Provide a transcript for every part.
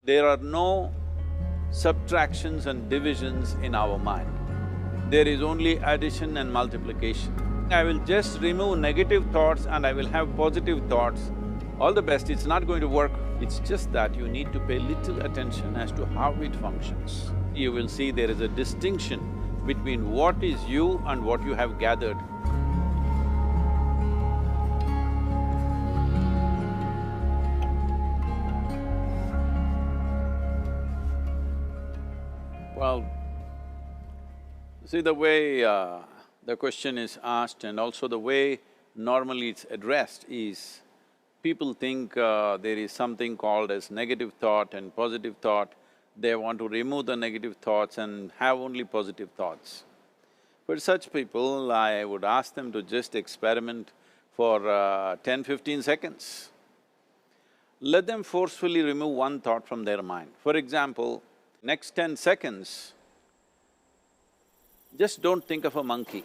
There are no subtractions and divisions in our mind. There is only addition and multiplication. I will just remove negative thoughts and I will have positive thoughts. All the best, it's not going to work. It's just that you need to pay little attention as to how it functions. You will see there is a distinction between what is you and what you have gathered. Well, see the way the question is asked and also the way normally it's addressed is, people think there is something called as negative thought and positive thought. They want to remove the negative thoughts and have only positive thoughts. For such people, I would ask them to just experiment for 10-15 seconds. Let them forcefully remove one thought from their mind. For example, next 10 seconds, just don't think of a monkey.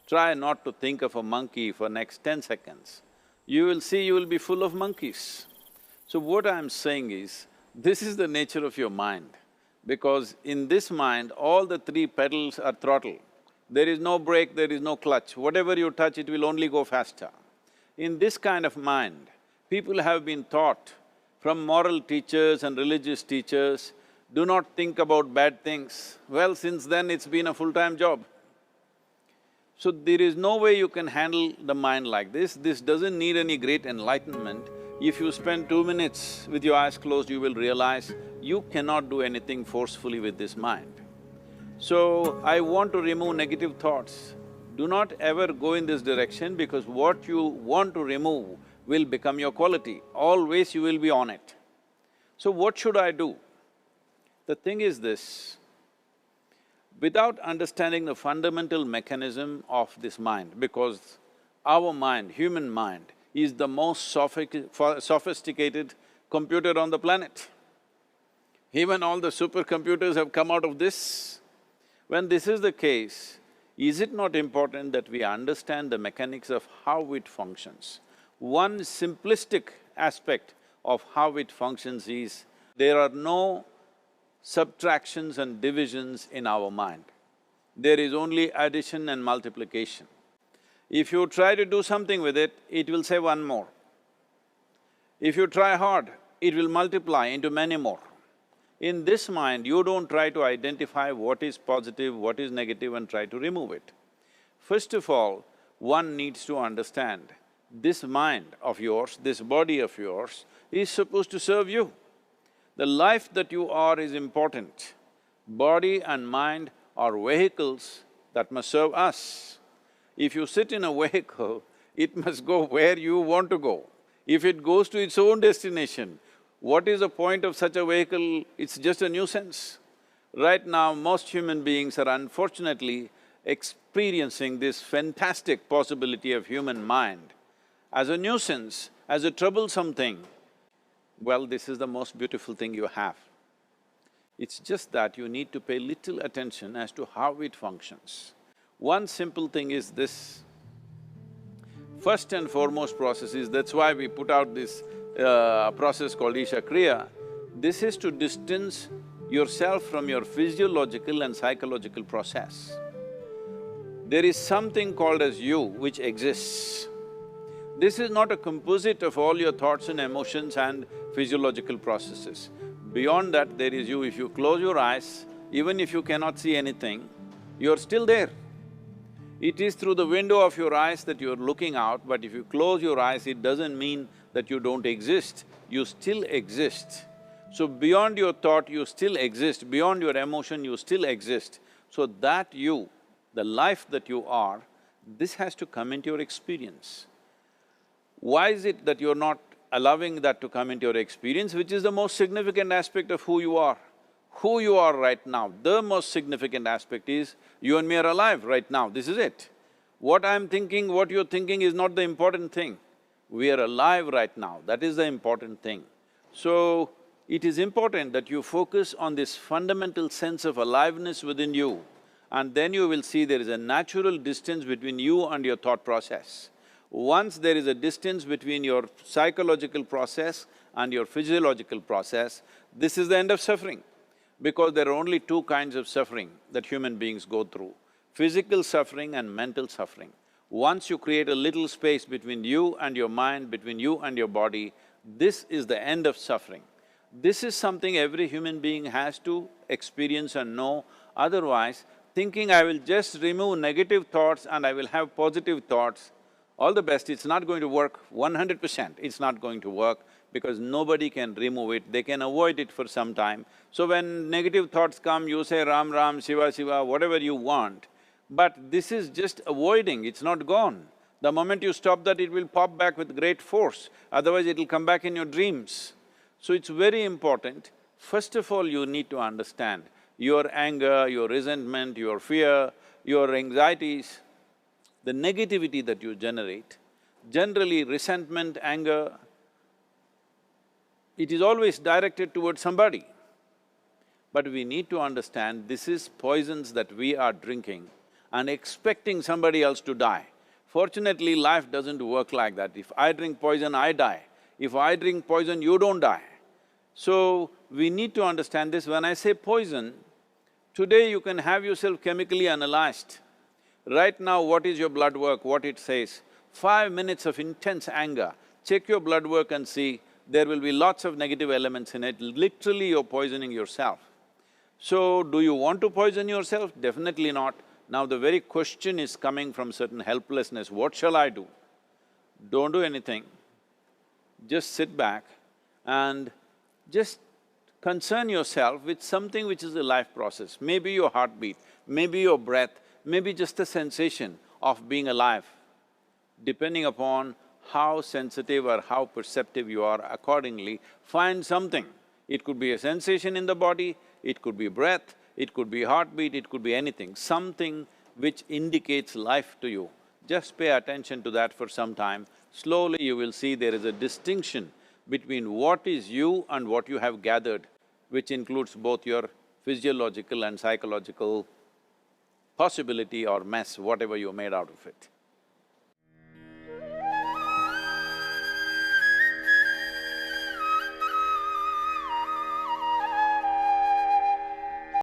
Try not to think of a monkey for next 10 seconds. You will see you will be full of monkeys. So what I'm saying is, this is the nature of your mind, because in this mind, all the three pedals are throttle. There is no brake, there is no clutch. Whatever you touch, it will only go faster. In this kind of mind, people have been taught from moral teachers and religious teachers, do not think about bad things. Well, since then it's been a full-time job. So there is no way you can handle the mind like this. This doesn't need any great enlightenment. If you spend 2 minutes with your eyes closed, you will realize you cannot do anything forcefully with this mind. So, I want to remove negative thoughts. Do not ever go in this direction, because what you want to remove will become your quality. Always you will be on it. So what should I do? The thing is this, without understanding the fundamental mechanism of this mind, because our mind, human mind, is the most sophisticated computer on the planet. Even all the supercomputers have come out of this. When this is the case, is it not important that we understand the mechanics of how it functions? One simplistic aspect of how it functions is, there are no subtractions and divisions in our mind. There is only addition and multiplication. If you try to do something with it, it will say one more. If you try hard, it will multiply into many more. In this mind, you don't try to identify what is positive, what is negative and try to remove it. First of all, one needs to understand, this mind of yours, this body of yours is supposed to serve you. The life that you are is important. Body and mind are vehicles that must serve us. If you sit in a vehicle, it must go where you want to go. If it goes to its own destination, what is the point of such a vehicle? It's just a nuisance. Right now, most human beings are unfortunately experiencing this fantastic possibility of human mind as a nuisance, as a troublesome thing. Well, this is the most beautiful thing you have. It's just that you need to pay little attention as to how it functions. One simple thing is this. First and foremost process is, that's why we put out this process called Isha Kriya. This is to distance yourself from your physiological and psychological process. There is something called as you which exists. This is not a composite of all your thoughts and emotions and physiological processes. Beyond that, there is you. If you close your eyes, even if you cannot see anything, you're still there. It is through the window of your eyes that you're looking out, but if you close your eyes, it doesn't mean that you don't exist, you still exist. So beyond your thought, you still exist, beyond your emotion, you still exist. So that you, the life that you are, this has to come into your experience. Why is it that you're not allowing that to come into your experience, which is the most significant aspect of who you are? Who you are right now, the most significant aspect is, you and me are alive right now, this is it. What I'm thinking, what you're thinking is not the important thing. We are alive right now, that is the important thing. So, it is important that you focus on this fundamental sense of aliveness within you, and then you will see there is a natural distance between you and your thought process. Once there is a distance between your psychological process and your physiological process, this is the end of suffering. Because there are only two kinds of suffering that human beings go through, physical suffering and mental suffering. Once you create a little space between you and your mind, between you and your body, this is the end of suffering. This is something every human being has to experience and know, otherwise thinking I will just remove negative thoughts and I will have positive thoughts, all the best, it's not going to work 100%, it's not going to work because nobody can remove it, they can avoid it for some time. So when negative thoughts come, you say Ram Ram, Shiva Shiva, whatever you want, but this is just avoiding, it's not gone. The moment you stop that, it will pop back with great force, otherwise it'll come back in your dreams. So it's very important, first of all you need to understand your anger, your resentment, your fear, your anxieties, the negativity that you generate. Generally resentment, anger, it is always directed towards somebody. But we need to understand this is poisons that we are drinking and expecting somebody else to die. Fortunately, life doesn't work like that. If I drink poison, I die. If I drink poison, you don't die. So, we need to understand this. When I say poison, today you can have yourself chemically analyzed. Right now, what is your blood work, what it says? 5 minutes of intense anger, check your blood work and see, there will be lots of negative elements in it, literally you're poisoning yourself. So, do you want to poison yourself? Definitely not. Now the very question is coming from certain helplessness, what shall I do? Don't do anything, just sit back and just concern yourself with something which is a life process. Maybe your heartbeat, maybe your breath, maybe just a sensation of being alive. Depending upon how sensitive or how perceptive you are, accordingly, find something. It could be a sensation in the body, it could be breath, it could be heartbeat, it could be anything, something which indicates life to you. Just pay attention to that for some time. Slowly you will see there is a distinction between what is you and what you have gathered, which includes both your physiological and psychological possibility or mess, whatever you made out of it.